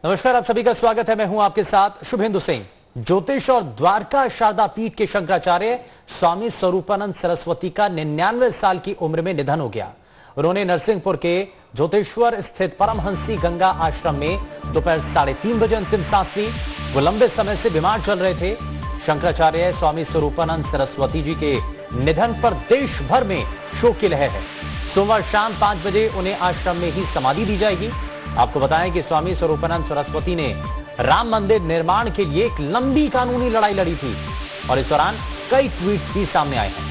नमस्कार, आप सभी का स्वागत है। मैं हूं आपके साथ शुभेंदु सिंह। ज्योतिष और द्वारका शारदा पीठ के शंकराचार्य स्वामी स्वरूपानंद सरस्वती का 99 साल की उम्र में निधन हो गया। उन्होंने नरसिंहपुर के ज्योतिश्वर स्थित परमहंसी गंगा आश्रम में दोपहर 3:30 बजे अंतिम सांस ली। वो लंबे समय से बीमार चल रहे थे। शंकराचार्य स्वामी स्वरूपानंद सरस्वती जी के निधन पर देश भर में शोक की लहर है। सोमवार शाम 5 बजे उन्हें आश्रम में ही समाधि दी जाएगी। आपको बताएं कि स्वामी स्वरूपानंद सरस्वती ने राम मंदिर निर्माण के लिए एक लंबी कानूनी लड़ाई लड़ी थी और इस दौरान कई ट्वीट भी सामने आए हैं।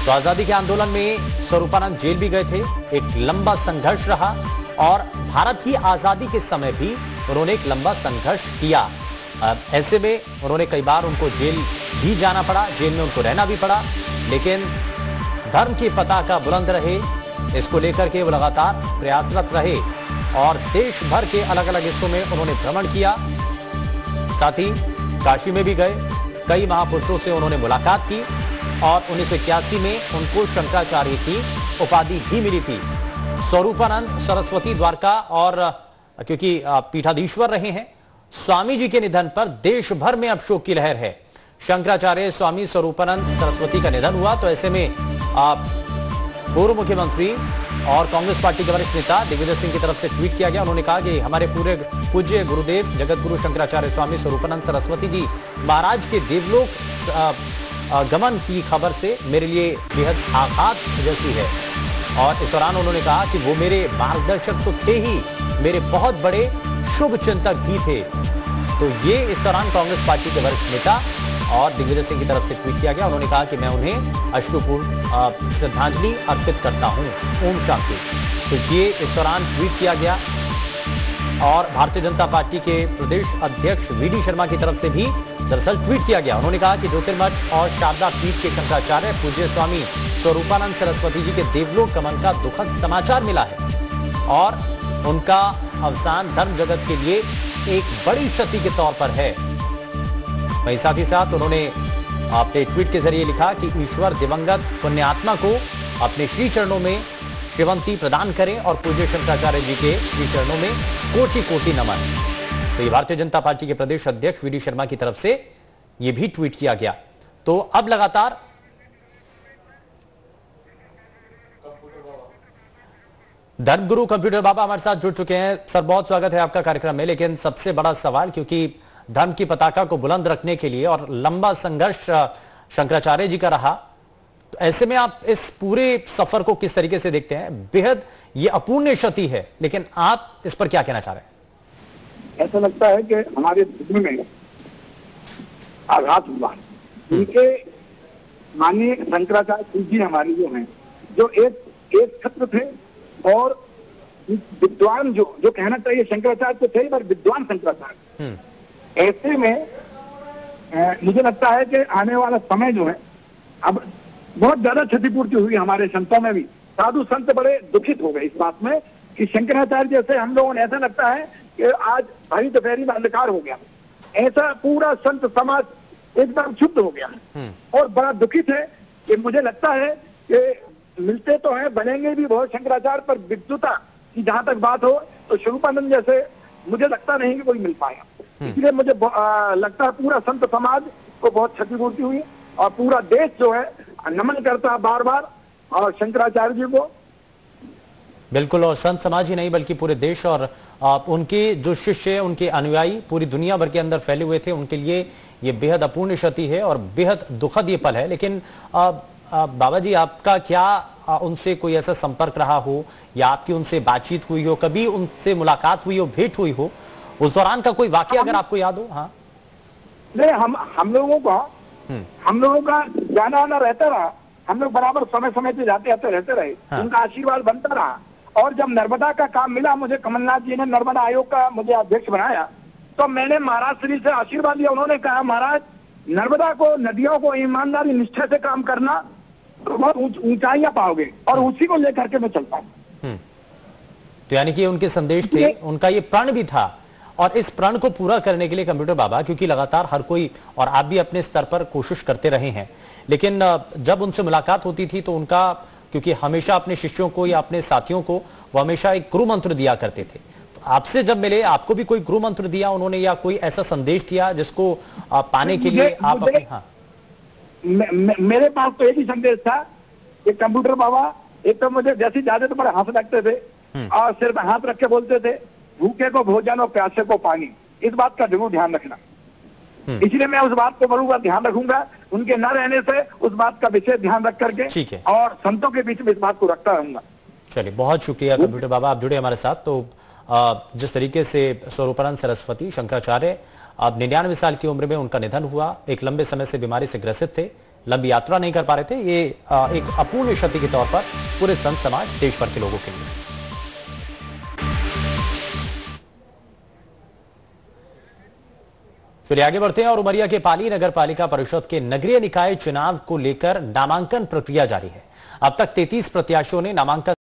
तो आजादी के आंदोलन में स्वरूपानंद जेल भी गए थे। एक लंबा संघर्ष रहा और भारत की आजादी के समय भी उन्होंने एक लंबा संघर्ष किया। ऐसे में उन्होंने कई बार उनको जेल भी जाना पड़ा, जेल में उनको रहना भी पड़ा, लेकिन धर्म की पताका बुलंद रहे। इसको लेकर के वो लगातार प्रयासरत रहे और देश भर के अलग अलग हिस्सों में उन्होंने भ्रमण किया। साथ ही काशी में भी गए। कई महापुरुषों से उन्होंने मुलाकात की और 1981 में उनको शंकराचार्य की उपाधि भी मिली थी। स्वरूपानंद सरस्वती द्वारका और क्योंकि पीठाधीश्वर रहे हैं, स्वामी जी के निधन पर देश भर में अब शोक की लहर है। शंकराचार्य स्वामी स्वरूपानंद सरस्वती का निधन हुआ तो ऐसे में पूर्व मुख्यमंत्री और कांग्रेस पार्टी के वरिष्ठ नेता दिग्विजय सिंह की तरफ से ट्वीट किया गया। उन्होंने कहा कि हमारे पूरे पूज्य गुरुदेव जगत गुरु शंकराचार्य स्वामी स्वरूपानंद सरस्वती जी महाराज के देवलोक गमन की खबर से मेरे लिए बेहद आघात जैसी है। और इस दौरान उन्होंने कहा कि वो मेरे मार्गदर्शक तो थे ही, मेरे बहुत बड़े शुभ चिंतक भी थे। तो ये इस दौरान कांग्रेस पार्टी के वरिष्ठ नेता और दिग्विजय सिंह की तरफ से ट्वीट किया गया। उन्होंने कहा कि मैं उन्हें अश्रुपूर्ण श्रद्धांजलि अर्पित करता हूं। ओम शांति। तो ये इस दौरान ट्वीट किया गया और भारतीय जनता पार्टी के प्रदेश अध्यक्ष वीडी शर्मा की तरफ से भी दरअसल ट्वीट किया गया। उन्होंने कहा कि ज्योतिर्मठ और शारदा पीठ के शंकराचार्य पूज्य स्वामी स्वरूपानंद सरस्वती जी के देवलोक गमन का दुखद समाचार मिला है और उनका अवसान धर्म जगत के लिए एक बड़ी क्षति के तौर पर है। वहीं साथ ही साथ उन्होंने अपने ट्वीट के जरिए लिखा कि ईश्वर दिवंगत पुण्यात्मा को अपने श्री चरणों में शिवंती प्रदान करें और पूज्य शंकराचार्य जी के श्री चरणों में कोटि कोटि नमन। तो ये भारतीय जनता पार्टी के प्रदेश अध्यक्ष वीडी शर्मा की तरफ से ये भी ट्वीट किया गया। तो अब लगातार धर्मगुरु कंप्यूटर बाबा हमारे साथ जुड़ चुके हैं। सर, बहुत स्वागत है आपका कार्यक्रम में। लेकिन सबसे बड़ा सवाल, क्योंकि धर्म की पताका को बुलंद रखने के लिए और लंबा संघर्ष शंकराचार्य जी का रहा, तो ऐसे में आप इस पूरे सफर को किस तरीके से देखते हैं? बेहद ये अपूर्णीय क्षति है, लेकिन आप इस पर क्या कहना चाह रहे हैं? ऐसा लगता है कि हमारे धर्म में आघात हुआ। उनके माननीय शंकराचार्य जी हमारे जो हैं, जो एक छत्र थे और विद्वान, जो कहना चाहिए शंकराचार्य तो थे पर विद्वान शंकराचार्य। ऐसे में मुझे लगता है कि आने वाला समय जो है, अब बहुत ज्यादा क्षतिपूर्ति हुई हमारे संतों में भी। साधु संत बड़े दुखित हो गए इस बात में कि शंकराचार्य जैसे हम लोगों ने, ऐसा लगता है कि आज हरी दोपहरी में अंधकार हो गया, ऐसा पूरा संत समाज एकदम क्षुब्ध हो गया है और बड़ा दुखित है। कि मुझे लगता है कि मिलते तो हैं, बनेंगे भी बहुत शंकराचार्य, पर विद्वता की जहां तक बात हो तो स्वरूपानंद जैसे मुझे लगता नहीं कि कोई मिल पाएगा। इसलिए मुझे लगता है पूरा संत समाज को बहुत क्षतिपूर्ति हुई और पूरा देश जो है नमन करता है बार बार और शंकराचार्य जी को। बिल्कुल, और संत समाज ही नहीं बल्कि पूरे देश और उनके जो शिष्य, उनके अनुयायी पूरी दुनिया भर के अंदर फैले हुए थे, उनके लिए ये बेहद अपूर्ण क्षति है और बेहद दुखद ये पल है। लेकिन बाबा जी, आपका क्या उनसे कोई ऐसा संपर्क रहा हो या आपकी उनसे बातचीत हुई हो, कभी उनसे मुलाकात हुई हो, भेंट हुई हो, उस दौरान का कोई वाकया अगर आपको याद हो? हाँ, नहीं, हम लोगों का जाना आना रहता रहा। हम लोग बराबर समय समय से जाते आते रहते रहे। हाँ। उनका आशीर्वाद बनता रहा। और जब नर्मदा का काम मिला, मुझे कमलनाथ जी ने नर्मदा आयोग का मुझे अध्यक्ष बनाया, तो मैंने महाराज श्री से आशीर्वाद लिया। उन्होंने कहा, महाराज नर्मदा को, नदियों को ईमानदारी निष्ठा से काम करना तो बहुत ऊंचाइयां पाओगे, और उसी को लेकर के मैं चलता हूँ। तो यानी कि उनके संदेश थे, उनका ये प्रण भी था और इस प्रण को पूरा करने के लिए कंप्यूटर बाबा, क्योंकि लगातार हर कोई और आप भी अपने स्तर पर कोशिश करते रहे हैं, लेकिन जब उनसे मुलाकात होती थी तो उनका, क्योंकि हमेशा अपने शिष्यों को या अपने साथियों को वो हमेशा एक गुरु मंत्र दिया करते थे, तो आपसे जब मिले आपको भी कोई गुरु मंत्र दिया उन्होंने या कोई ऐसा संदेश दिया जिसको पाने के लिए आप अपने? हाँ, मेरे पास तो एक ही संदेश था कि कंप्यूटर बाबा एक तो मुझे जैसे जाते तो बड़े हंस लगते थे और सिर पे हाथ रख के बोलते थे, भूखे को भोजन और प्यासे को पानी, इस बात का जरूर ध्यान रखना। इसलिए मैं उस बात को बरूबर ध्यान रखूंगा, उनके न रहने से उस बात का विशेष ध्यान रख करके, ठीक है, और संतों के बीच में इस बात को रखता रहूंगा। चलिए, बहुत शुक्रिया कंप्यूटर बाबा, आप जुड़े हमारे साथ। तो जिस तरीके से स्वरूपानंद सरस्वती शंकराचार्य अब 99 साल की उम्र में उनका निधन हुआ, एक लंबे समय से बीमारी से ग्रसित थे, लंबी यात्रा नहीं कर पा रहे थे, ये एक अपूर्व क्षति के तौर पर पूरे संत समाज, देश भर के लोगों के लिए। फिर आगे बढ़ते हैं और उमरिया के पाली नगर पालिका परिषद के नगरीय निकाय चुनाव को लेकर नामांकन प्रक्रिया जारी है। अब तक 33 प्रत्याशियों ने नामांकन